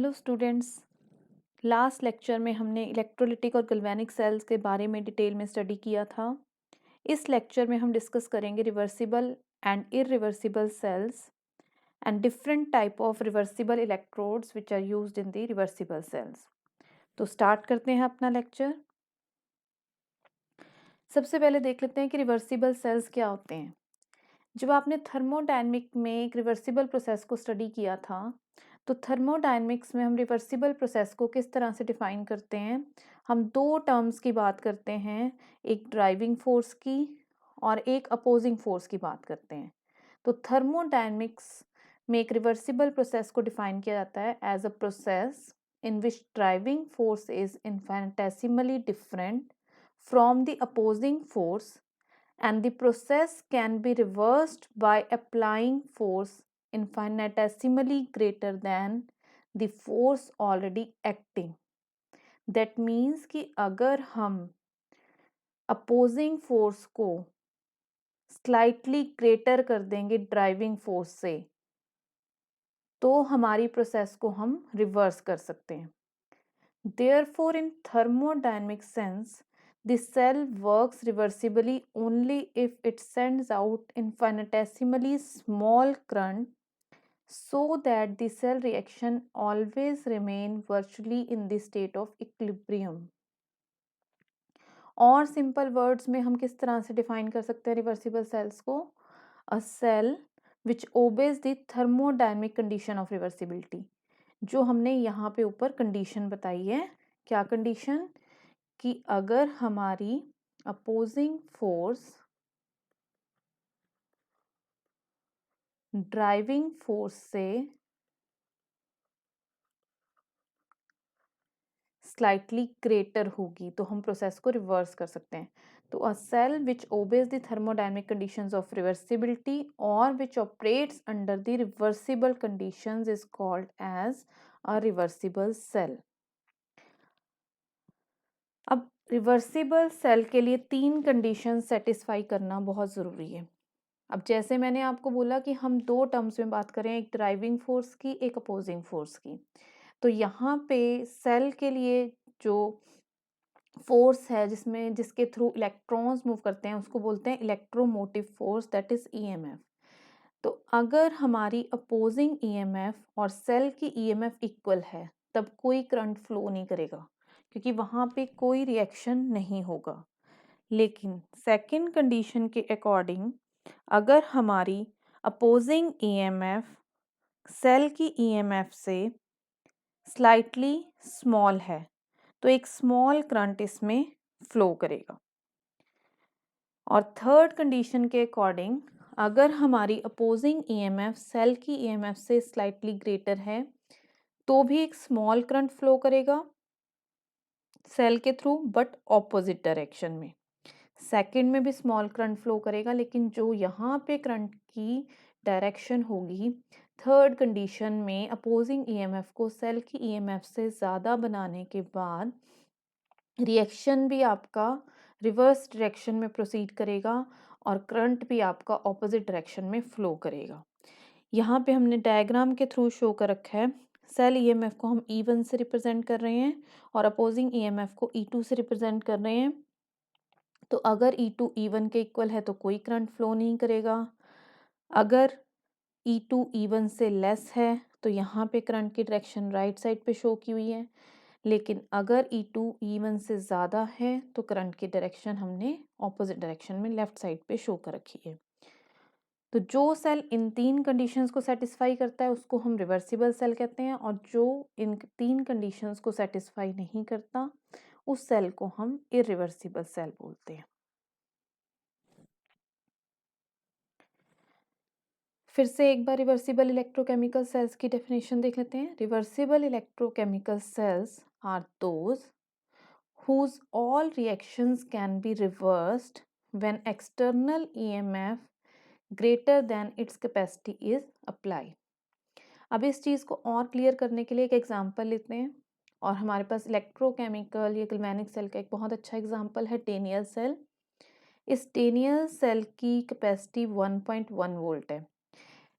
Hello students. Last lecture में हमने electrolytic और गैल्वेनिक सेल्स के बारे में डिटेल में स्टडी किया था। इस लेक्चर में हम डिस्कस करेंगे reversible and irreversible cells and different type of reversible electrodes which are used in the reversible cells. तो स्टार्ट करते हैं अपना लेक्चर। सबसे पहले देख लेते हैं कि रिवर्सिबल सेल्स क्या होते हैं। जब आपने थर्मोडायनेमिक में एक रिवर्सिबल प्रोसेस को स्टडी किया था, तो थर्मोडायनेमिक्स में हम रिवर्सिबल प्रोसेस को किस तरह से डिफाइन करते हैं। हम दो टर्म्स की बात करते हैं, एक ड्राइविंग फोर्स की और एक अपोजिंग फोर्स की बात करते हैं। तो थर्मोडायनेमिक्स में एक रिवर्सिबल प्रोसेस को डिफाइन किया जाता है as a process in which driving force is infinitesimally different from the opposing force and the process can be reversed by applying force infinitesimally greater than the force already acting. That means कि अगर हम opposing force को slightly greater कर देंगे driving force से, तो हमारी process को हम रिवर्स कर सकते हैं। Therefore, in thermodynamic sense, the cell works reversibly only if it sends out infinitesimally small current so that the cell reaction always remain virtually in the state of equilibrium. और simple words में हम किस तरह से define कर सकते हैं reversible cells को? A cell which obeys the thermodynamic condition of reversibility. जो हमने यहाँ पे ऊपर कंडीशन बताई है, क्या कंडीशन? कि अगर हमारी अपोजिंग फोर्स ड्राइविंग फोर्स से स्लाइटली ग्रेटर होगी तो हम प्रोसेस को रिवर्स कर सकते हैं। तो a cell which obeys the thermodynamic conditions of reversibility और which operates under the reversible conditions is called as a reversible cell. अब रिवर्सिबल सेल के लिए तीन कंडीशन सेटिस्फाई करना बहुत ज़रूरी है। अब जैसे मैंने आपको बोला कि हम दो टर्म्स में बात करें, एक ड्राइविंग फोर्स की, एक अपोजिंग फोर्स की। तो यहाँ पे सेल के लिए जो फोर्स है जिसके थ्रू इलेक्ट्रॉन्स मूव करते हैं उसको बोलते हैं electromotive force, that is EMF. तो अगर हमारी अपोजिंग ईएमएफ और सेल की ईएमएफ इक्वल है तब कोई करंट फ्लो नहीं करेगा, क्योंकि वहाँ पे कोई रिएक्शन नहीं होगा। लेकिन सेकंड कंडीशन के अकॉर्डिंग अगर हमारी अपोजिंग ईएमएफ सेल की ईएमएफ से स्लाइटली स्मॉल है तो एक स्मॉल करंट इसमें फ्लो करेगा। और थर्ड कंडीशन के अकॉर्डिंग अगर हमारी अपोजिंग ईएमएफ सेल की ईएमएफ से स्लाइटली ग्रेटर है तो भी एक स्मॉल करंट फ्लो करेगा सेल के थ्रू, बट ऑपोजिट डायरेक्शन में। सेकंड में भी स्मॉल करंट फ्लो करेगा, लेकिन जो यहाँ पे करंट की डायरेक्शन होगी थर्ड कंडीशन में अपोजिंग ईएमएफ को सेल की ईएमएफ से ज़्यादा बनाने के बाद रिएक्शन भी आपका रिवर्स डायरेक्शन में प्रोसीड करेगा और करंट भी आपका ऑपोजिट डायरेक्शन में फ्लो करेगा। यहाँ पे हमने डायग्राम के थ्रू शो कर रखा है, सेल ईएमएफ को हम E1 से रिप्रेजेंट कर रहे हैं और अपोजिंग ईएमएफ को E2 से रिप्रेजेंट कर रहे हैं। तो अगर E2 E1 के इक्वल है तो कोई करंट फ्लो नहीं करेगा। अगर E2 E1 से लेस है तो यहाँ पे करंट की डायरेक्शन राइट साइड पे शो की हुई है, लेकिन अगर E2 E1 से ज़्यादा है तो करंट की डायरेक्शन हमने ऑपोजिट डायरेक्शन में लेफ्ट साइड पे शो कर रखी है। तो जो सेल इन तीन कंडीशंस को सेटिस्फाई करता है उसको हम रिवर्सिबल सेल कहते हैं, और जो इन तीन कंडीशंस को सेटिस्फाई नहीं करता उस सेल को हम इरिवर्सिबल सेल बोलते हैं। फिर से एक बार रिवर्सिबल इलेक्ट्रोकेमिकल सेल्स की डेफिनेशन देख लेते हैं। Reversible electrochemical cells are those whose all reactions can be reversed when external EMF greater than its capacity is applied. अब इस चीज़ को और क्लियर करने के लिए एक एग्जांपल लेते हैं, और हमारे पास इलेक्ट्रोकेमिकल या गैल्वेनिक सेल का एक बहुत अच्छा एग्जांपल है डेनियल सेल। इस डेनियल सेल की कैपेसिटी 1.1 वोल्ट है।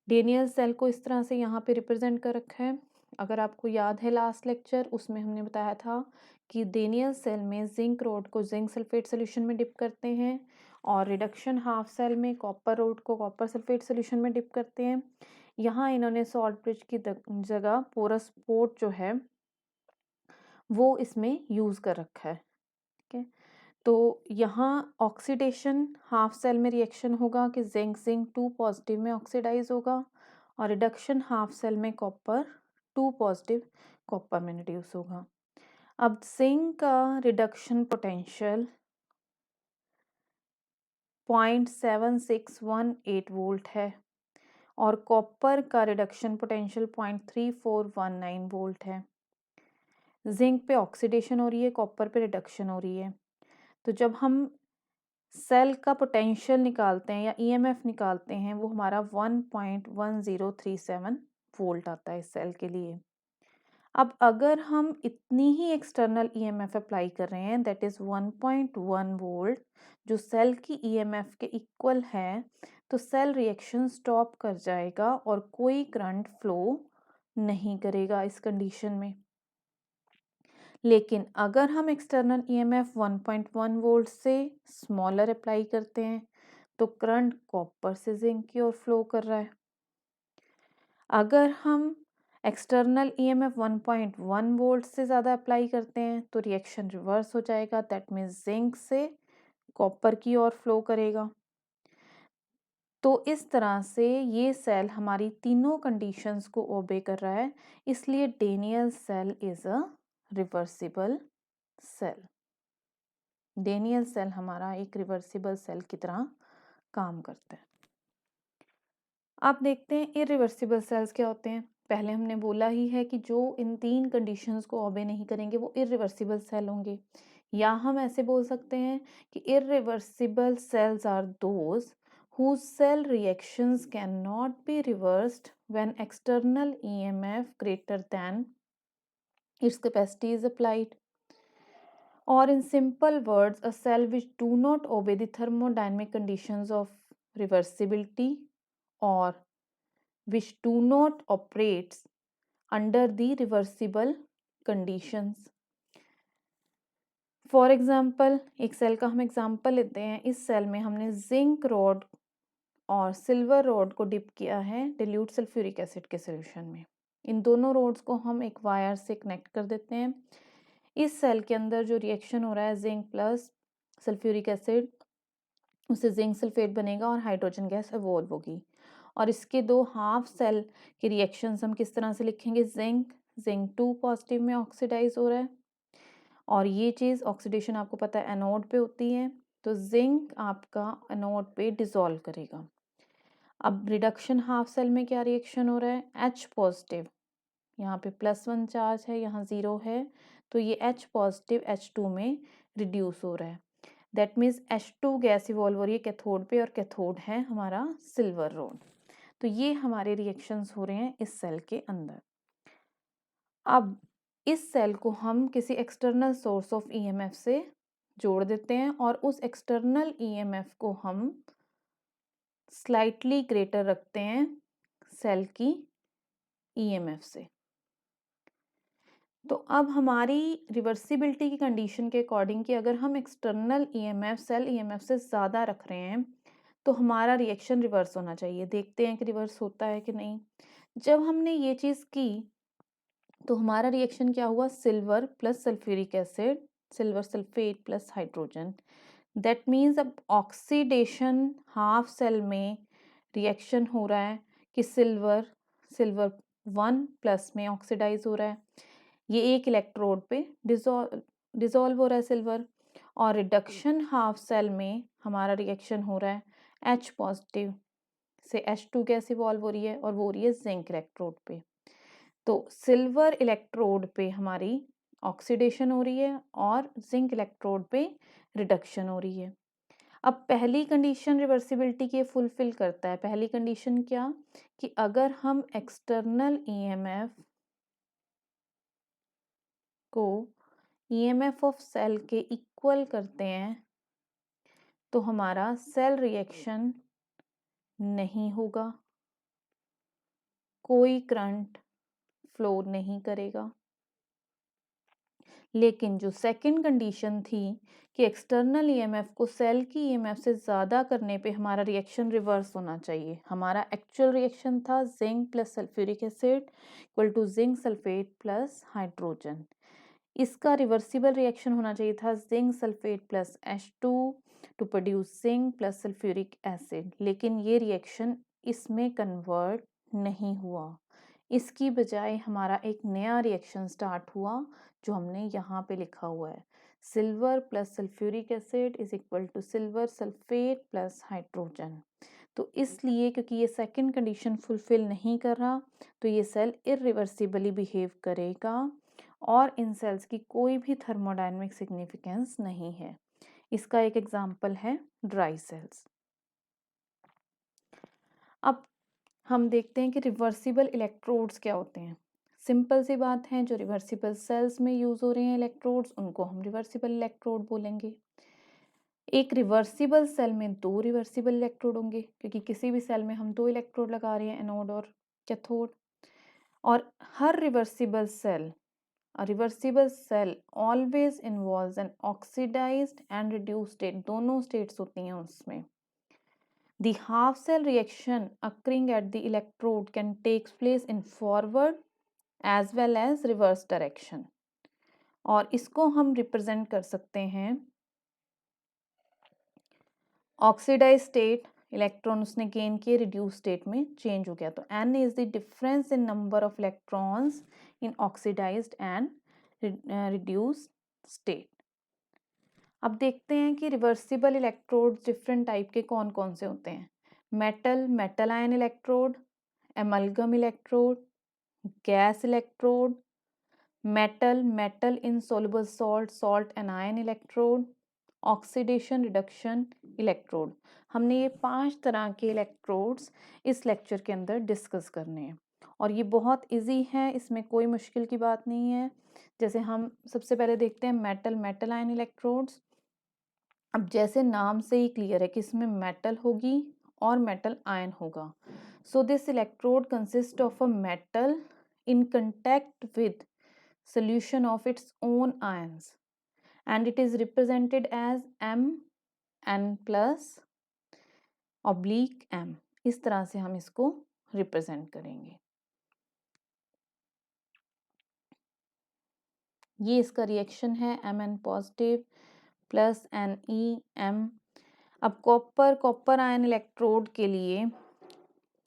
डेनियल सेल को इस तरह से यहाँ पे रिप्रेजेंट कर रखा है अगर आपको याद है लास्ट लेक्चर, उसमें हमने बताया था कि डेनियल सेल में जिंक रोड को जिंक सल्फेट सोल्यूशन में डिप करते हैं और रिडक्शन हाफ सेल में कॉपर रोड को कॉपर सल्फेट सोल्यूशन में डिप करते हैं। यहाँ इन्होंने सॉल्ट ब्रिज की जगह पोरस पोर्ट जो है वो इसमें यूज़ कर रखा है। ठीक है, तो यहाँ ऑक्सीडेशन हाफ सेल में रिएक्शन होगा कि जिंक जिंक 2 पॉजिटिव में ऑक्सीडाइज होगा और रिडक्शन हाफ सेल में कॉपर 2 पॉजिटिव कॉपर में रिड्यूस होगा। अब जिंक का रिडक्शन पोटेंशियल 0.7618 वोल्ट है और कॉपर का रिडक्शन पोटेंशियल 0.3419 वोल्ट है। जिंक पे ऑक्सीडेशन हो रही है, कॉपर पे रिडक्शन हो रही है। तो जब हम सेल का पोटेंशियल निकालते हैं या ईएमएफ निकालते हैं, वो हमारा 1.1037 वोल्ट आता है इस सेल के लिए। अब अगर हम इतनी ही एक्सटर्नल ईएमएफ अप्लाई कर रहे हैं, दैट इज 1.1 वोल्ट, जो सेल की ईएमएफ के इक्वल है, तो सेल रिएक्शन स्टॉप कर जाएगा और कोई करंट फ्लो नहीं करेगा इस कंडीशन में। लेकिन अगर हम एक्सटर्नल ईएमएफ 1.1 वोल्ट से स्मॉलर अप्लाई करते हैं, तो करंट कॉपर से जिंक की ओर फ्लो कर रहा है। अगर हम एक्सटर्नल ईएमएफ 1.1 वोल्ट से ज़्यादा अप्लाई करते हैं, तो रिएक्शन रिवर्स हो जाएगा, दैट मीन्स जिंक से कॉपर की ओर फ्लो करेगा। तो इस तरह से ये सेल हमारी तीनों कंडीशंस को ओबे कर रहा है, इसलिए Daniell cell is a reversible cell. Daniell cell हमारा एक रिवर्सिबल सेल की तरह काम करता है। आप देखते हैं इरिवर्सिबल सेल्स क्या होते हैं। पहले हमने बोला ही है कि जो इन 3 कंडीशंस को ओबे नहीं करेंगे वो इरिवर्सिबल सेल होंगे, या हम ऐसे बोल सकते हैं कि irreversible cells are those whose cell reactions cannot be reversed when external EMF greater than its capacity is applied. Or in simple words, a cell which do not obey the thermodynamic conditions of reversibility or which do not operates under the reversible conditions. For example, एक cell का हम example लेते हैं। इस cell में हमने zinc rod और silver rod को डिप किया है डिल्यूट सल्फ्यूरिक एसिड के सोल्यूशन में। इन दोनों रोड्स को हम एक वायर से कनेक्ट कर देते हैं। इस सेल के अंदर जो रिएक्शन हो रहा है जिंक प्लस सल्फ्यूरिक एसिड, उससे जिंक सल्फेट बनेगा और हाइड्रोजन गैस एवॉल्व होगी। और इसके दो हाफ सेल के रिएक्शंस हम किस तरह से लिखेंगे, जिंक जिंक 2 पॉजिटिव में ऑक्सीडाइज हो रहा है और ये चीज़ ऑक्सीडेशन आपको पता है एनोड पे होती है, तो जिंक आपका एनोड पे डिसॉल्व करेगा। अब रिडक्शन हाफ सेल में क्या रिएक्शन हो रहा है, H पॉजिटिव, यहाँ पे +1 चार्ज है, यहाँ 0 है, तो ये H पॉजिटिव H2 में रिड्यूस हो रहा है। That means H2 gas evolve हो रही है कैथोड पे और कैथोड है हमारा सिल्वर रॉड। तो ये हमारे रिएक्शंस हो रहे हैं इस सेल के अंदर। अब इस सेल को हम किसी एक्सटर्नल सोर्स ऑफ ईएमएफ से जोड़ देते हैं और उस एक्सटर्नल ईएमएफ को हम स्लाइटली ग्रेटर रखते हैं सेल की ईएमएफ से। तो अब हमारी रिवर्सिबिलिटी की कंडीशन के अकॉर्डिंग कि अगर हम एक्सटर्नल ईएमएफ सेल ईएमएफ से ज़्यादा रख रहे हैं, तो हमारा रिएक्शन रिवर्स होना चाहिए। देखते हैं कि रिवर्स होता है कि नहीं। जब हमने ये चीज़ की तो हमारा रिएक्शन क्या हुआ, silver plus sulphuric acid, silver sulphate plus hydrogen. That means अब ऑक्सीडेशन हाफ सेल में रिएक्शन हो रहा है कि सिल्वर सिल्वर 1 प्लस में ऑक्सीडाइज हो रहा है, ये एक इलेक्ट्रोड पे डिसॉल्व हो रहा है सिल्वर। और रिडक्शन हाफ सेल में हमारा रिएक्शन हो रहा है H पॉजिटिव से H2 गैस इवॉल्व हो रही है और वो हो रही है जिंक इलेक्ट्रोड पे। तो सिल्वर इलेक्ट्रोड पे हमारी ऑक्सीडेशन हो रही है और जिंक इलेक्ट्रोड पे रिडक्शन हो रही है। अब पहली कंडीशन रिवर्सिबिलिटी की फुलफिल करता है। पहली कंडीशन क्या, कि अगर हम एक्सटर्नल ईएमएफ को ईएमएफ ऑफ सेल के इक्वल करते हैं, तो हमारा सेल रिएक्शन नहीं होगा, कोई करंट फ्लो नहीं करेगा। लेकिन जो सेकंड कंडीशन थी कि एक्सटर्नल ईएमएफ को सेल की ईएमएफ से ज़्यादा करने पे हमारा रिएक्शन रिवर्स होना चाहिए। हमारा एक्चुअल रिएक्शन था zinc plus sulphuric acid equal to zinc sulphate plus hydrogen. इसका रिवर्सिबल रिएक्शन होना चाहिए था zinc sulphate plus H2 to produce zinc plus sulphuric acid, लेकिन ये रिएक्शन इसमें कन्वर्ट नहीं हुआ। इसकी बजाय हमारा एक नया रिएक्शन स्टार्ट हुआ जो हमने यहाँ पे लिखा हुआ है, silver plus sulphuric acid is equal to silver sulphate plus hydrogen. तो इसलिए क्योंकि ये सेकंड कंडीशन फुलफिल नहीं कर रहा तो ये सेल इरिवर्सिबली बिहेव करेगा और इन सेल्स की कोई भी थर्मोडायनेमिक सिग्निफिकेंस नहीं है। इसका एक एग्जांपल है ड्राई सेल्स। अब हम देखते हैं कि रिवर्सिबल इलेक्ट्रोड्स क्या होते हैं। सिंपल सी बात है, जो रिवर्सिबल सेल्स में यूज हो रहे हैं इलेक्ट्रोड्स उनको हम रिवर्सिबल इलेक्ट्रोड बोलेंगे। एक रिवर्सिबल सेल में दो रिवर्सिबल इलेक्ट्रोड होंगे क्योंकि किसी भी सेल में हम दो इलेक्ट्रोड लगा रहे हैं, एनोड और कैथोड। और हर reversible cell always involves an oxidised and reduced state, दोनों स्टेट्स होती हैं उसमें। The half cell reaction occurring at the electrode can take place in forward as well as reverse direction, और इसको हम रिप्रेजेंट कर सकते हैं ऑक्सीडाइज स्टेट, इलेक्ट्रॉन उसने गेन किए, रिड्यूस स्टेट में चेंज हो गया, तो n is the difference in number of electrons in oxidised and reduce state. अब देखते हैं कि रिवर्सिबल इलेक्ट्रोड डिफरेंट टाइप के कौन कौन से होते हैं। Metal ion electrode, amalgam electrode, gas electrode, metal insoluble salt anion electrode, oxidation reduction electrode. हमने ये 5 तरह के इलेक्ट्रोड्स इस लेक्चर के अंदर डिस्कस करने हैं और ये बहुत इजी है, इसमें कोई मुश्किल की बात नहीं है। जैसे हम सबसे पहले देखते हैं मेटल आयन इलेक्ट्रोड्स। अब जैसे नाम से ही क्लियर है कि इसमें मेटल होगी और मेटल आयन होगा। So this electrode consist of a metal in contact with solution of its own ions and it is represented as Mn plus oblique M। इस तरह से हम इसको रिप्रेजेंट करेंगे। ये इसका रिएक्शन है Mn पॉजिटिव प्लस NeM। अब कॉपर आयन इलेक्ट्रोड के लिए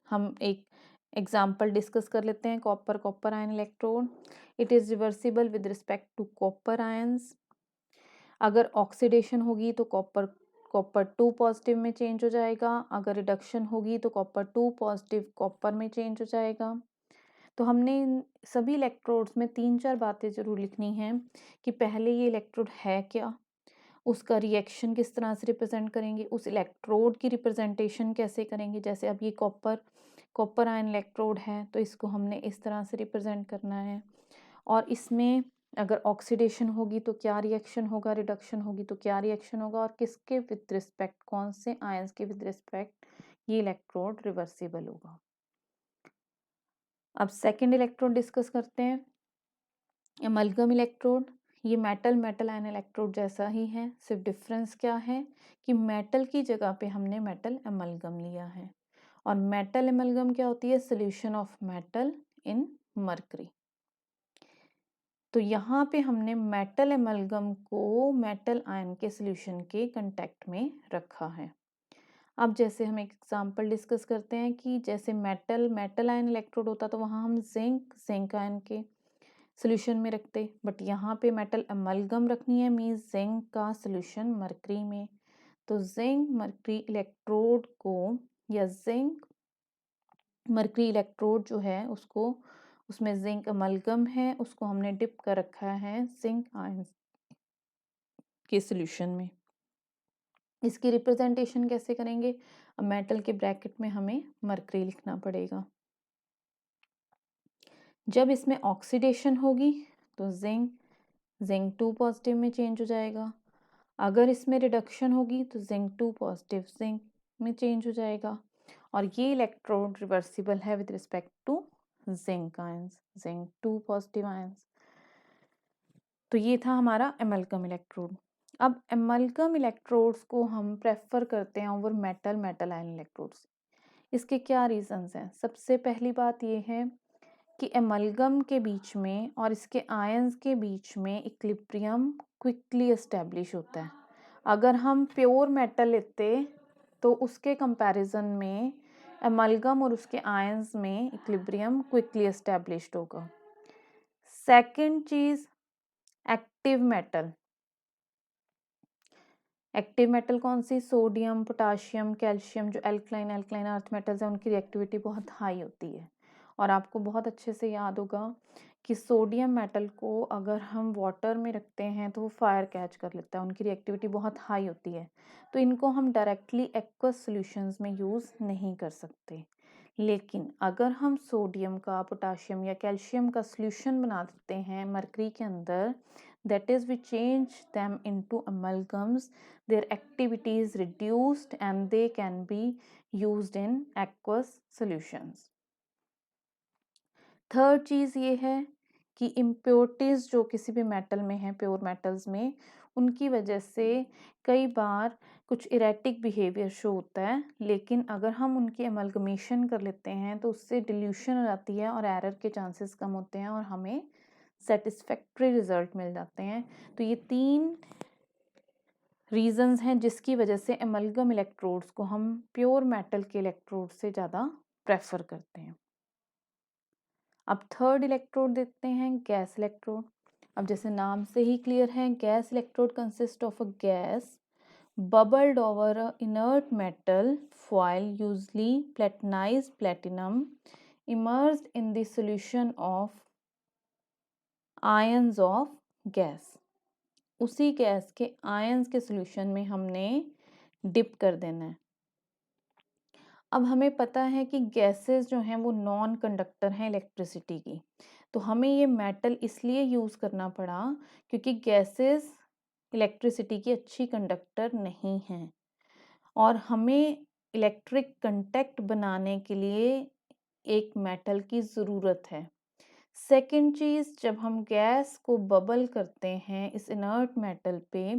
हम एक एग्जाम्पल डिस्कस कर लेते हैं। Copper ion electrode, it is reversible with respect to copper ions. अगर ऑक्सीडेशन होगी तो कॉपर 2 पॉजिटिव में चेंज हो जाएगा, अगर रिडक्शन होगी तो कॉपर 2 पॉजिटिव कॉपर में चेंज हो जाएगा। तो हमने इन सभी इलेक्ट्रोड्स में 3-4 बातें जरूर लिखनी है कि पहले ये इलेक्ट्रोड है क्या, उसका रिएक्शन किस तरह से रिप्रेजेंट करेंगे, उस इलेक्ट्रोड की रिप्रेजेंटेशन कैसे करेंगे। जैसे अब ये कॉपर आयन इलेक्ट्रोड है तो इसको हमने इस तरह से रिप्रेजेंट करना है, और इसमें अगर ऑक्सीडेशन होगी तो क्या रिएक्शन होगा, रिडक्शन होगी तो क्या रिएक्शन होगा, और किसके विद रिस्पेक्ट, कौन से आयंस के विद रिस्पेक्ट ये इलेक्ट्रोड रिवर्सिबल होगा। अब सेकंड इलेक्ट्रोड डिस्कस करते हैं, एमलगम इलेक्ट्रोड। ये मेटल आयन इलेक्ट्रोड जैसा ही है, सिर्फ डिफरेंस क्या है कि मेटल की जगह पे हमने मेटल एमलगम लिया है, और मेटल एमलगम क्या होती है, solution of metal in mercury. तो यहाँ पे हमने मेटल एमलगम को मेटल आयन के सोल्यूशन के कांटेक्ट में रखा है। अब जैसे हम एक एग्जांपल डिस्कस करते हैं कि जैसे मेटल आयन इलेक्ट्रोड होता तो वहाँ हम जिंक आयन के सोल्यूशन में रखते, बट यहाँ पे मेटल एमलगम रखनी है, मीन्स जिंक का सोल्यूशन मरकरी में। तो जिंक मरकरी इलेक्ट्रोड को, या जिंक मरकरी इलेक्ट्रोड जो है उसको, उसमें जिंक अमलगम है, उसको हमने डिप कर रखा है जिंक आयन के सॉल्यूशन में। इसकी रिप्रेजेंटेशन कैसे करेंगे, मेटल के ब्रैकेट में हमें मरकरी लिखना पड़ेगा। जब इसमें ऑक्सीडेशन होगी तो जिंक 2 पॉजिटिव में चेंज हो जाएगा, अगर इसमें रिडक्शन होगी तो जिंक 2 पॉजिटिव जिंक में चेंज हो जाएगा, और ये इलेक्ट्रोड रिवर्सिबल है with respect to zinc ions, zinc 2 positive ions. तो ये था हमारा एमल्गम इलेक्ट्रोड। अब एमल्गम इलेक्ट्रोड्स को हम प्रेफर करते हैं over metal metal ion electrodes. इसके क्या रीजंस हैं? सबसे पहली बात ये है कि एमल्गम के बीच में और इसके आयंस के बीच में इक्विलिब्रियम क्विकली एस्टेब्लिश होता है। अगर हम प्योर मेटल लेते तो उसके कंपैरिजन में एमल्गम और उसके आयंस में इक्विलिब्रियम क्विकली एस्टेब्लिश्ड होगा। सेकंड चीज, एक्टिव मेटल। एक्टिव मेटल कौन सी? सोडियम, पोटाशियम, कैल्शियम, जो एल्कलाइन अर्थ मेटल्स हैं उनकी रिएक्टिविटी बहुत हाई होती है। और आपको बहुत अच्छे से याद होगा कि सोडियम मेटल को अगर हम वाटर में रखते हैं तो वो फायर कैच कर लेता है, उनकी रिएक्टिविटी बहुत हाई होती है। तो इनको हम डायरेक्टली एक्वस सॉल्यूशंस में यूज़ नहीं कर सकते। लेकिन अगर हम सोडियम का, पोटाशियम या कैल्शियम का सॉल्यूशन बना देते हैं मरकरी के अंदर, that is we change them into amalgams, their activity is reduced and they can be used in aqueous solutions। Third चीज़ ये है कि इम्प्योरिटीज़ जो किसी भी मेटल में है, प्योर मेटल्स में, उनकी वजह से कई बार कुछ इरेटिक बिहेवियर शो होता है। लेकिन अगर हम उनकी अमलगमेशन कर लेते हैं तो उससे डिल्यूशन हो जाती है और एरर के चांसेस कम होते हैं और हमें सेटिस्फैक्ट्री रिजल्ट मिल जाते हैं। तो ये 3 रीजंस हैं जिसकी वजह से एमल्गम इलेक्ट्रोड्स को हम प्योर मेटल के इलेक्ट्रोड से ज़्यादा प्रेफर करते हैं। अब थर्ड इलेक्ट्रोड देखते हैं, गैस इलेक्ट्रोड। अब जैसे नाम से ही क्लियर है, gas electrode consist of a gas bubbled over a inert metal foil, usually platinized platinum, immersed in the solution of ions of gas। उसी गैस के आयंस के सॉल्यूशन में हमने डिप कर देना है। अब हमें पता है कि गैसेस जो हैं वो नॉन कंडक्टर हैं इलेक्ट्रिसिटी की, तो हमें ये मेटल इसलिए यूज़ करना पड़ा क्योंकि गैसेस इलेक्ट्रिसिटी की अच्छी कंडक्टर नहीं हैं और हमें इलेक्ट्रिक कंटैक्ट बनाने के लिए एक मेटल की ज़रूरत है। सेकंड चीज़, जब हम गैस को बबल करते हैं इस इनर्ट मेटल पे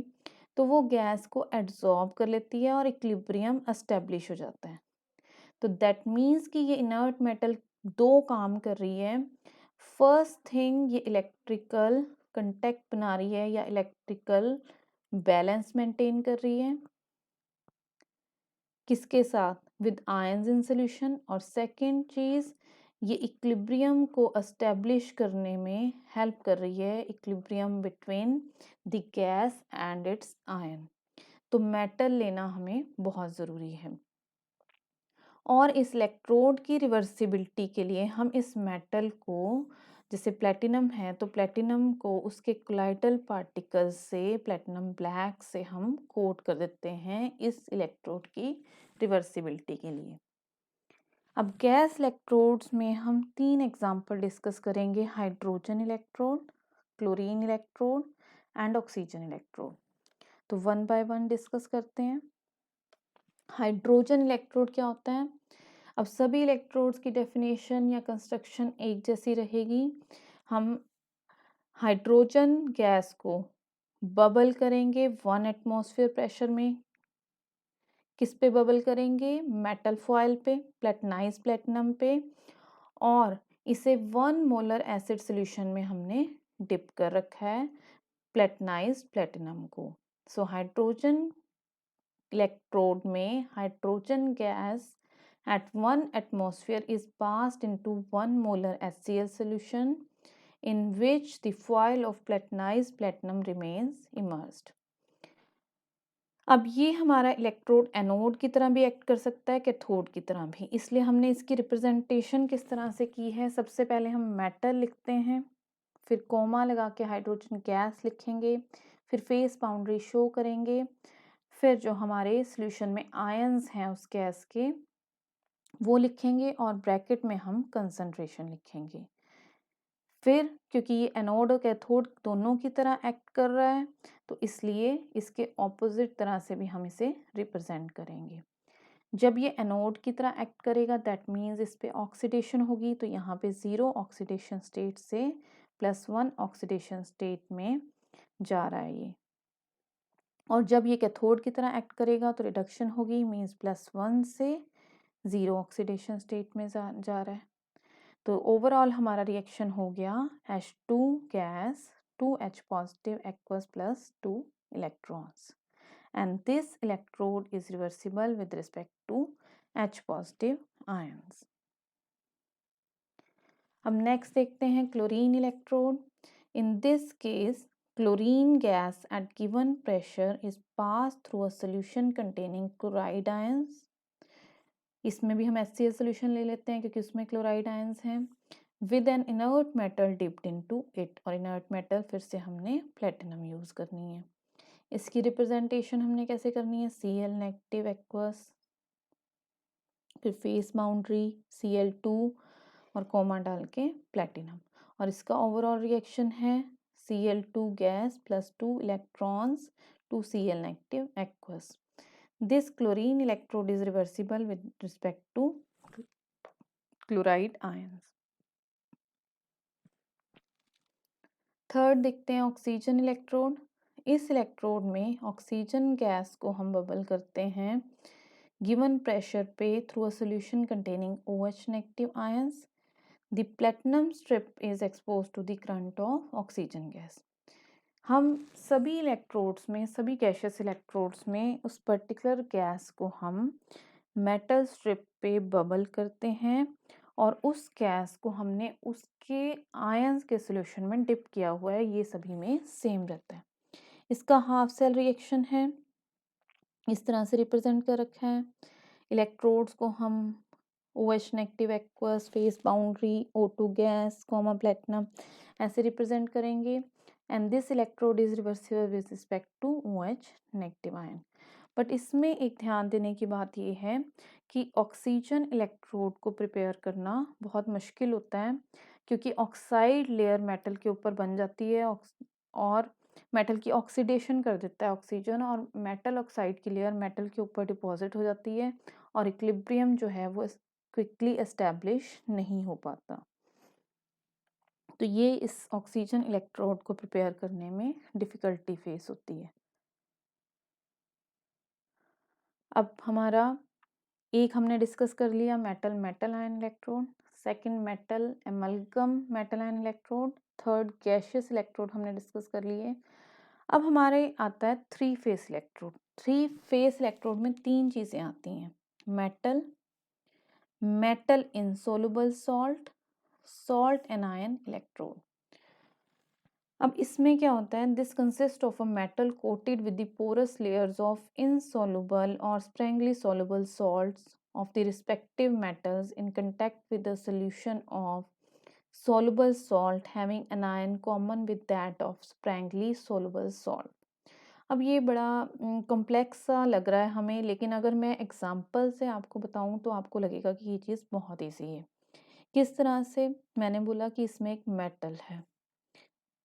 तो वो गैस को एब्जॉर्ब कर लेती है और इक्विलिब्रियम एस्टेब्लिश हो जाता है। तो दैट मीन्स कि ये इनर्ट मेटल 2 काम कर रही है। फर्स्ट थिंग, ये इलेक्ट्रिकल कंटैक्ट बना रही है या इलेक्ट्रिकल बैलेंस मेंटेन कर रही है, किसके साथ? With ions in solution. और सेकंड चीज़, ये इक्विलिब्रियम को एस्टेब्लिश करने में हेल्प कर रही है, equilibrium between the gas and it's ion. तो मेटल लेना हमें बहुत ज़रूरी है। और इस इलेक्ट्रोड की रिवर्सिबिलिटी के लिए हम इस मेटल को, जैसे प्लेटिनम है तो प्लेटिनम को उसके कोलाइडल पार्टिकल्स से, प्लेटिनम ब्लैक से हम कोट कर देते हैं इस इलेक्ट्रोड की रिवर्सिबिलिटी के लिए। अब गैस इलेक्ट्रोड्स में हम 3 एग्जाम्पल डिस्कस करेंगे, hydrogen electrode, chlorine electrode and oxygen electrode. तो 1 बाय 1 डिस्कस करते हैं। हाइड्रोजन इलेक्ट्रोड क्या होता है? अब सभी इलेक्ट्रोड्स की डेफिनेशन या कंस्ट्रक्शन एक जैसी रहेगी। हम हाइड्रोजन गैस को बबल करेंगे 1 एटमॉस्फेयर प्रेशर में। किस पे बबल करेंगे? मेटल फॉयल पे, प्लेटिनाइज प्लेटिनम पे, और इसे 1 मोलर एसिड सॉल्यूशन में हमने डिप कर रखा है प्लेटिनाइज प्लेटिनम को। सो हाइड्रोजन इलेक्ट्रोड में hydrogen gas at 1 atmosphere is passed into 1 molar HCl solution in which the foil of platinized platinum remains immersed। अब ये हमारा इलेक्ट्रोड एनोड की तरह भी एक्ट कर सकता है, कैथोड की तरह भी, इसलिए हमने इसकी रिप्रेजेंटेशन किस तरह से की है। सबसे पहले हम मेटल लिखते हैं, फिर कोमा लगा के हाइड्रोजन गैस लिखेंगे, फिर फेस बाउंड्री शो करेंगे, फिर जो हमारे सॉल्यूशन में आयंस हैं उस गैस के वो लिखेंगे और ब्रैकेट में हम कंसंट्रेशन लिखेंगे। फिर क्योंकि ये एनोड और कैथोड दोनों की तरह एक्ट कर रहा है तो इसलिए इसके ऑपोजिट तरह से भी हम इसे रिप्रेजेंट करेंगे। जब ये एनोड की तरह एक्ट करेगा दैट मीन्स इस पे ऑक्सीडेशन होगी, तो यहाँ पे 0 ऑक्सीडेशन स्टेट से +1 ऑक्सीडेशन स्टेट में जा रहा है ये। और जब ये कैथोड की तरह एक्ट करेगा तो रिडक्शन होगी, मीन्स +1 से 0 ऑक्सीडेशन स्टेट में जा रहा है। तो ओवरऑल हमारा रिएक्शन हो गया H2 gas 2H positive aqueous plus 2 electrons, and this electrode is reversible with respect to H positive ions. अब नेक्स्ट देखते हैं chlorine electrode. In this case chlorine gas at given pressure is passed through a solution containing chloride ions. इसमें भी हम HCl solution ले लेते हैं क्योंकि उसमें chloride ions हैं, with an inert metal dipped into it, और inert metal फिर से हमने platinum यूज करनी है। इसकी रिप्रेजेंटेशन हमने कैसे करनी है, Cl नेगेटिव एक्वस, फिर फेस बाउंड्री Cl2 और कोमा डाल के प्लेटिनम, और इसका ओवरऑल रिएक्शन है Cl2 gas plus 2 electrons to Cl negative aqueous. This chlorine electrode is reversible with respect to chloride ions. Third देखते हैं ऑक्सीजन इलेक्ट्रोड। इस इलेक्ट्रोड में ऑक्सीजन गैस को हम बबल करते हैं गिवन प्रेशर पे through a solution containing OH negative ions. The platinum strip is exposed to the current of oxygen gas. हम सभी इलेक्ट्रोड्स में, सभी गैशियस इलेक्ट्रोड्स में उस पर्टिकुलर गैस को हम मेटल स्ट्रिप पे बबल करते हैं, और उस गैस को हमने उसके आयंस के सॉल्यूशन में डिप किया हुआ है, ये सभी में सेम रहता है। इसका हाफ सेल रिएक्शन है, इस तरह से रिप्रेजेंट कर रखा है। इलेक्ट्रोड्स को हम OH negative aqueous, phase boundary, O2 gas, comma platinum ऐसे रिप्रेजेंट करेंगे, and this electrode is reversible with respect to OH negative ion. But इसमें एक ध्यान देने की बात ये है कि ऑक्सीजन इलेक्ट्रोड को प्रिपेयर करना बहुत मुश्किल होता है, क्योंकि ऑक्साइड लेयर मेटल के ऊपर बन जाती है और मेटल की ऑक्सीडेशन कर देता है ऑक्सीजन, और मेटल ऑक्साइड की लेयर मेटल के ऊपर डिपॉजिट हो जाती है, और इक्विलिब्रियम जो है वो क्विकली एस्टैब्लिश नहीं हो पाता। तो ये इस ऑक्सीजन इलेक्ट्रोड को प्रिपेयर करने में डिफ़िकल्टी फेस होती है। अब हमारा एक हमने डिस्कस कर लिया metal metal ion electrode, second metal amalgam metal ion electrode, third gaseous electrode हमने डिस्कस कर लिए। अब हमारे आता है three phase electrode. Three phase electrode में तीन चीज़ें आती हैं, metal, metal insoluble salt, salt anion electrode. अब इसमें क्या होता है, this consist of a metal coated with the porous layers of insoluble और sparingly soluble salts of the respective metals in contact with the solution of soluble salt having an ion common with that of sprangly soluble salt. अब ये बड़ा complex सा लग रहा है हमें, लेकिन अगर मैं एग्जांपल से आपको बताऊं तो आपको लगेगा कि ये चीज़ बहुत ईजी है। किस तरह से, मैंने बोला कि इसमें एक मेटल है,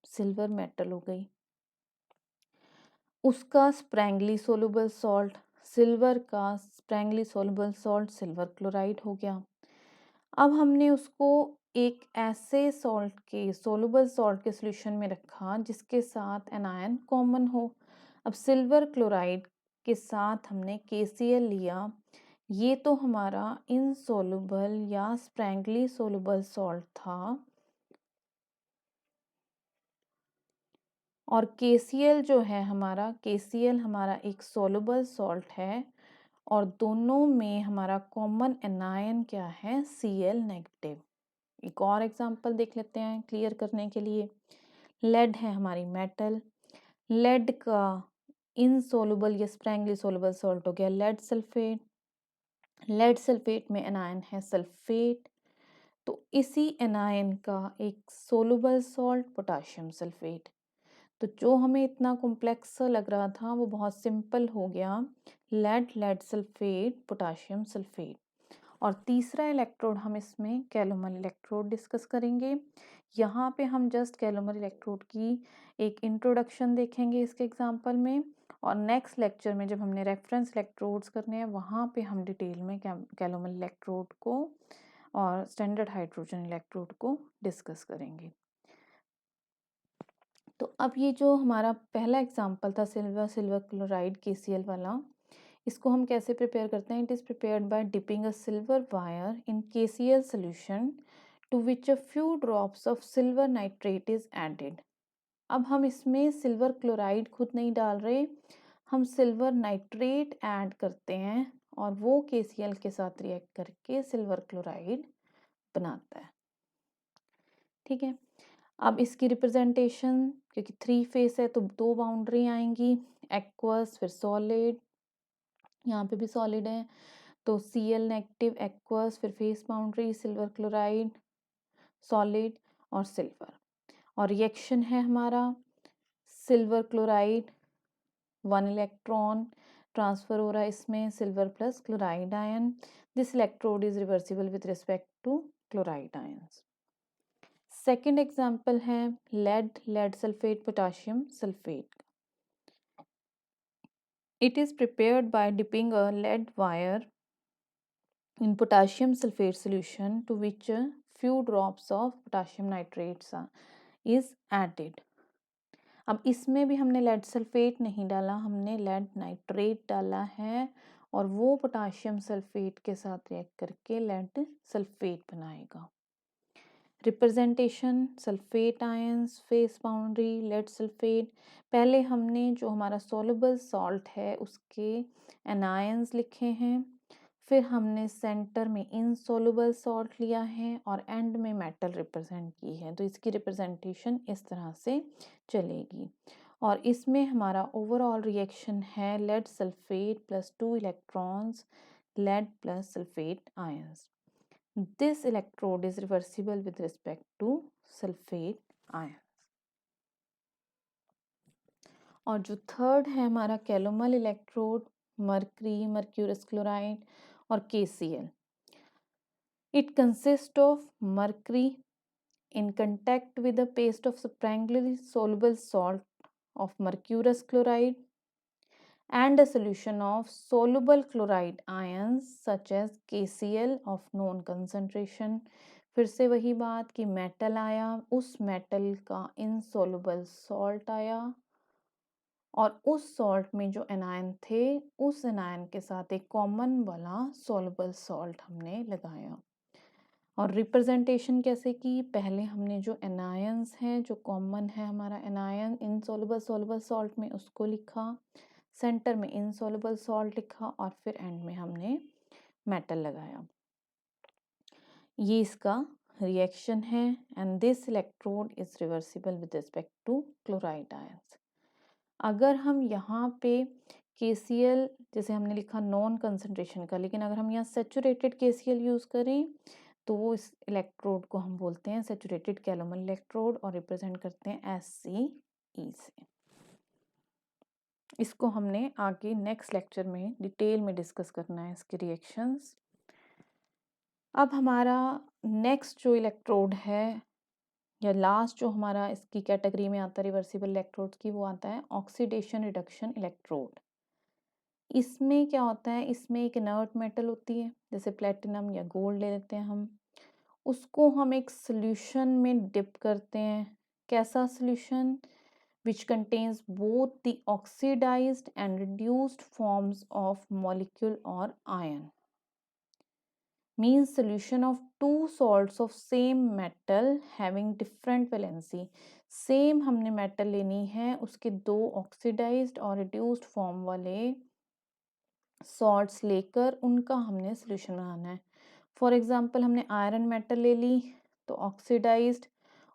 सिल्वर मेटल हो गई, उसका स्प्रैंगली सोलुबल सॉल्ट, सिल्वर का sparingly soluble salt silver chloride हो गया। अब हमने उसको एक ऐसे सॉल्ट के, सोलुबल सॉल्ट के सॉल्यूशन में रखा जिसके साथ एनायन कॉमन हो। अब सिल्वर क्लोराइड के साथ हमने KCl लिया, ये तो हमारा इनसोलुबल या स्प्रैंगली सोलुबल सॉल्ट था, और KCl जो है हमारा, KCl हमारा एक सोलुबल सॉल्ट है, और दोनों में हमारा कॉमन एनायन क्या है, Cl नेगेटिव। एक और एग्जांपल देख लेते हैं क्लियर करने के लिए। लेड है हमारी मेटल, लेड का इनसोलुबल या स्प्रैंगली सोलुबल सॉल्ट हो गया लेड सल्फेट, लेड सल्फेट में एनायन है सल्फेट, तो इसी एनायन का एक सोलुबल सॉल्ट पोटाशियम सल्फेट। तो जो हमें इतना कॉम्प्लेक्स सा लग रहा था वो बहुत सिंपल हो गया, lead, lead sulphate, potassium sulphate. और तीसरा इलेक्ट्रोड हम इसमें कैलोमल इलेक्ट्रोड डिस्कस करेंगे। यहाँ पे हम जस्ट कैलोमर इलेक्ट्रोड की एक इंट्रोडक्शन देखेंगे इसके एग्जांपल में, और नेक्स्ट लेक्चर में जब हमने रेफरेंस इलेक्ट्रोड्स करने हैं वहाँ पे हम डिटेल में कैलोमर इलेक्ट्रोड को और स्टैंडर्ड हाइड्रोजन इलेक्ट्रोड को डिस्कस करेंगे। तो अब ये जो हमारा पहला एग्जांपल था सिल्वर क्लोराइड KCl वाला, इसको हम कैसे प्रिपेयर करते हैं? It is prepared by dipping a silver wire in KCl solution to which a few drops of silver nitrate is added. अब हम इसमें सिल्वर क्लोराइड खुद नहीं डाल रहे, हम सिल्वर नाइट्रेट ऐड करते हैं और वो KCl के साथ रिएक्ट करके सिल्वर क्लोराइड बनाता है। ठीक है, अब इसकी रिप्रेजेंटेशन, क्योंकि 3 फेस है तो 2 बाउंड्री आएंगी, एक्वस फिर सॉलिड, यहाँ पे भी सॉलिड है तो Cl नेगेटिव एक्वस, फिर face boundary silver chloride solid और सिल्वर, और रिएक्शन है हमारा सिल्वर क्लोराइड 1 इलेक्ट्रॉन ट्रांसफर हो रहा है इसमें silver plus chloride ion. This electrode is reversible with respect to chloride ions. Second example है lead sulphate potassium sulphate. It is prepared by dipping a lead wire in potassium sulfate solution to which a few drops of potassium nitrates is added. अब इसमें भी हमने lead sulphate नहीं डाला, हमने lead nitrate डाला है और वो पोटाशियम सल्फेट के साथ रिएक्ट करके लेड सल्फेट बनाएगा। Representation sulphate ions, phase boundary lead sulphate. पहले हमने जो हमारा सॉल्युबल सॉल्ट है उसके एनायंस लिखे हैं, फिर हमने सेंटर में इनसॉल्युबल सॉल्ट लिया है और एंड में मेटल रिप्रेजेंट की है, तो इसकी रिप्रेजेंटेशन इस तरह से चलेगी। और इसमें हमारा ओवरऑल रिएक्शन है lead sulphate plus 2 electrons lead plus sulphate ions. This electrode is reversible with respect to sulfate ions. और जो थर्ड है हमारा calomel electrode mercury, mercurous chloride और KCl. It consists of mercury in contact with a paste of sprangly soluble salt of mercurous chloride and a solution of soluble chloride ions such as KCl of known concentration. फिर से वही बात कि metal आया, उस metal का insoluble salt आया और उस सॉल्ट में जो एनायन थे उस एनायन के साथ एक कॉमन वाला सॉल्युबल सॉल्ट हमने लगाया। और रिप्रेजेंटेशन कैसे की? पहले हमने जो एनायंस हैं जो कॉमन है हमारा एनायन इनसॉल्युबल सॉल्युबल सॉल्ट में उसको लिखा, सेंटर में इनसॉल्युबल सॉल्ट लिखा और फिर एंड में हमने मेटल लगाया। ये इसका रिएक्शन है and this electrode is reversible with respect to chloride ions. अगर हम यहाँ पे KCl जैसे हमने लिखा नॉन कंसंट्रेशन का, लेकिन अगर हम यहाँ सैचुरेटेड KCl यूज करें तो वो इस इलेक्ट्रोड को हम बोलते हैं सैचुरेटेड कैलोमल इलेक्ट्रोड और रिप्रेजेंट करते हैं SCE से। इसको हमने आगे नेक्स्ट लेक्चर में डिटेल में डिस्कस करना है इसके रिएक्शंस। अब हमारा नेक्स्ट जो इलेक्ट्रोड है या लास्ट जो हमारा इसकी कैटेगरी में आता है रिवर्सिबल इलेक्ट्रोड्स की, वो आता है ऑक्सीडेशन रिडक्शन इलेक्ट्रोड। इसमें क्या होता है, इसमें एक इनर्ट मेटल होती है जैसे प्लेटिनम या गोल्ड ले लेते हैं हम, उसको हम एक सॉल्यूशन में डिप करते हैं। कैसा solution? which contains both the oxidized and reduced forms of molecule or ion. Means solution of two salts of same metal having different valency. Same हमने metal लेनी है, उसके दो oxidized और reduced form वाले salts लेकर उनका हमने solution बनाना है। For example हमने iron metal ले ली तो oxidized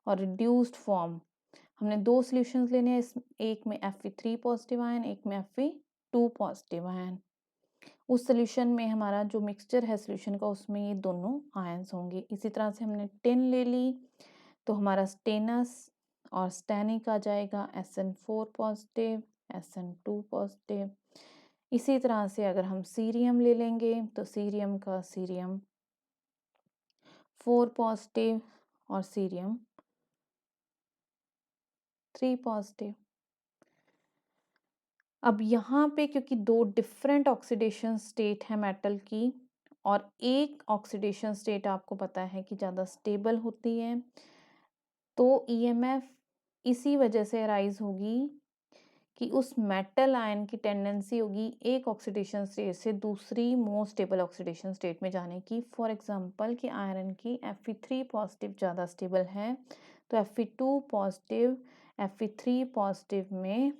और reduced form हमने दो सॉल्यूशंस लेने हैं, एक में Fe3 पॉजिटिव आयन, एक में Fe2 पॉजिटिव आयन। उस सॉल्यूशन में हमारा जो मिक्सचर है सॉल्यूशन का उसमें ये दोनों आयंस होंगे। इसी तरह से हमने टिन ले ली तो हमारा स्टेनस और स्टेनिक आ जाएगा SN4 पॉजिटिव SN2 पॉजिटिव। इसी तरह से अगर हम सीरियम ले लेंगे तो सीरियम का सीरियम 4 पॉजिटिव और सीरियम 3 पॉजिटिव। अब यहाँ पे क्योंकि 2 डिफरेंट ऑक्सीडेशन स्टेट है मेटल की और एक ऑक्सीडेशन स्टेट आपको पता है कि ज़्यादा स्टेबल होती है, तो ईएमएफ इसी वजह से अराइज़ होगी कि उस मेटल आयन की टेंडेंसी होगी एक ऑक्सीडेशन स्टेट से दूसरी मोर स्टेबल ऑक्सीडेशन स्टेट में जाने की। फॉर एग्जांपल कि आयरन की Fe3 पॉजिटिव ज़्यादा स्टेबल है, तो Fe2 पॉजिटिव Fe3 पॉजिटिव में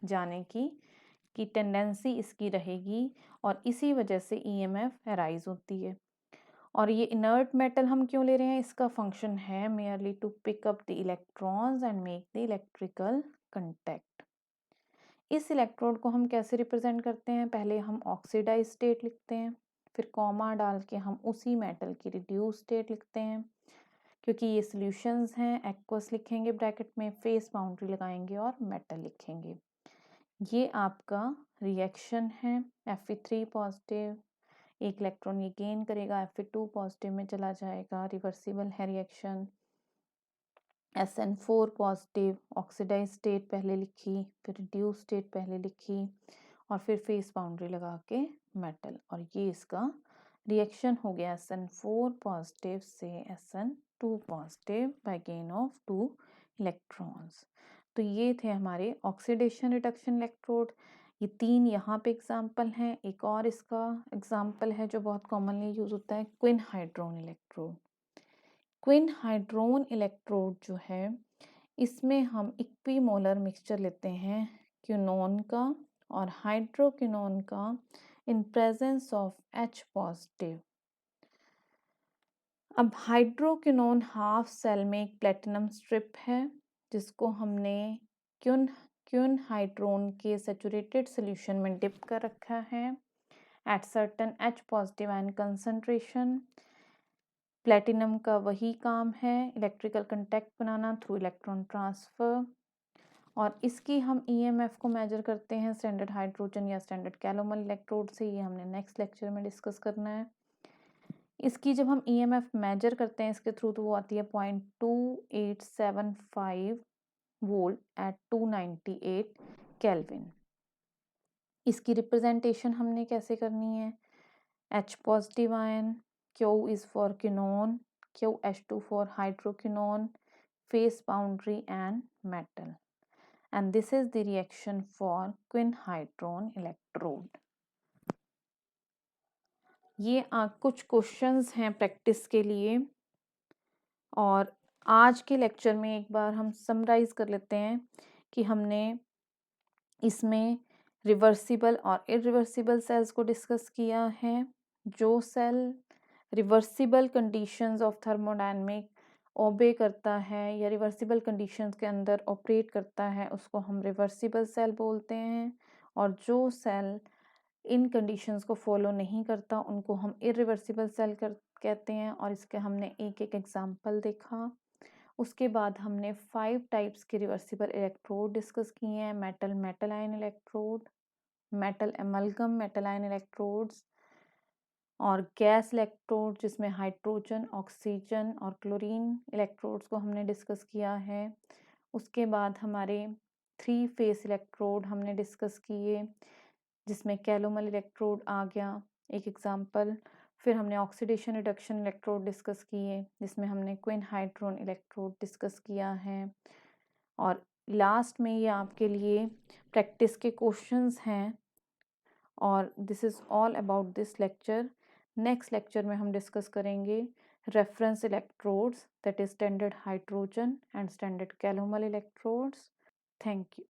जाने की टेंडेंसी इसकी रहेगी और इसी वजह से ईएमएफ अराइज होती है। और ये इनर्ट मेटल हम क्यों ले रहे हैं? इसका फंक्शन है merely to pick up the electrons and make the electrical contact. इस इलेक्ट्रोड को हम कैसे रिप्रेजेंट करते हैं? पहले हम ऑक्सीडाइज स्टेट लिखते हैं, फिर कॉमा डाल के हम उसी मेटल की रिड्यूस स्टेट लिखते हैं। क्योंकि ये सॉल्यूशंस हैं, एक्वस लिखेंगे ब्रैकेट में, फेस बाउंड्री लगाएंगे और मेटल लिखेंगे। ये आपका रिएक्शन है। Fe3 पॉजिटिव एक इलेक्ट्रॉन ये गेन करेगा, Fe2 पॉजिटिव में चला जाएगा, रिवर्सिबल है reaction. SN4 positive oxidise state पहले लिखी, फिर रिड्यूस स्टेट पहले लिखी और फिर फेस बाउंड्री लगा के मेटल, और ये इसका रिएक्शन हो गया SN4 पॉजिटिव से SN2 positive by gain of 2 electrons. तो ये थे हमारे ऑक्सीडेशन रिडक्शन इलेक्ट्रोड। ये 3 यहाँ पे एग्जाम्पल हैं। एक और इसका एग्जाम्पल है जो बहुत कॉमनली यूज होता है, क्विन हाइड्रोन इलेक्ट्रोड। क्विन हाइड्रोन इलेक्ट्रोड जो है, इसमें हम इक्विमोलर मिक्सचर लेते हैं क्विनोन का और हाइड्रोक्विनोन का in presence of H positive. अब हाइड्रोक्विनोन हाफ सेल में एक प्लेटिनम स्ट्रिप है जिसको हमने क्विन हाइड्रोन के सैचुरेटेड सॉल्यूशन में डिप कर रखा है at certain H positive ion concentration. Platinum का वही काम है, इलेक्ट्रिकल कंटैक्ट बनाना थ्रू इलेक्ट्रॉन ट्रांसफर। और इसकी हम ईएमएफ को मेजर करते हैं स्टैंडर्ड हाइड्रोजन या स्टैंडर्ड कैलोमल इलेक्ट्रोड से। ये हमने नेक्स्ट लेक्चर में डिस्कस करना है। इसकी जब हम ईएमएफ मेजर करते हैं इसके थ्रू, तो वो आती है 0.2875 वोल्ट एट 298 केल्विन। इसकी रिप्रेजेंटेशन हमने कैसे करनी है? H positive ion, Q is for quinone, QH2 for hydroquinone, phase boundary and metal. And this is the reaction for quinhydrone electrode. ये कुछ क्वेश्चंस हैं प्रैक्टिस के लिए, और आज के लेक्चर में एक बार हम समराइज कर लेते हैं कि हमने इसमें रिवर्सिबल और इरिवर्सिबल सेल्स को डिस्कस किया है। जो cell reversible conditions of thermodynamic obey करता है या रिवर्सिबल कंडीशंस के अंदर ऑपरेट करता है उसको हम रिवर्सिबल सेल बोलते हैं, और जो सेल इन कंडीशंस को फॉलो नहीं करता उनको हम इरिवर्सिबल सेल कहते हैं। और इसके हमने एक एक एग्जांपल देखा। उसके बाद हमने 5 टाइप्स के रिवर्सिबल इलेक्ट्रोड डिस्कस किए हैं, metal metal ion electrode, metal amalgam metal ion electrodes, और गैस इलेक्ट्रोड जिसमें हाइड्रोजन, ऑक्सीजन और क्लोरीन इलेक्ट्रोड्स को हमने डिस्कस किया है। उसके बाद हमारे 3 फेस इलेक्ट्रोड हमने डिस्कस किए जिसमें कैलोमल इलेक्ट्रोड आ गया एक एग्जांपल। फिर हमने ऑक्सीडेशन रिडक्शन इलेक्ट्रोड डिस्कस किए जिसमें हमने क्विन हाइड्रोन इलेक्ट्रोड डिस्कस किया है। और लास्ट में ये आपके लिए प्रैक्टिस के क्वेश्चंस हैं। और this is all about this lecture. Next lecture में हम डिस्कस करेंगे reference electrodes, that is standard hydrogen and standard calomel electrodes. Thank you.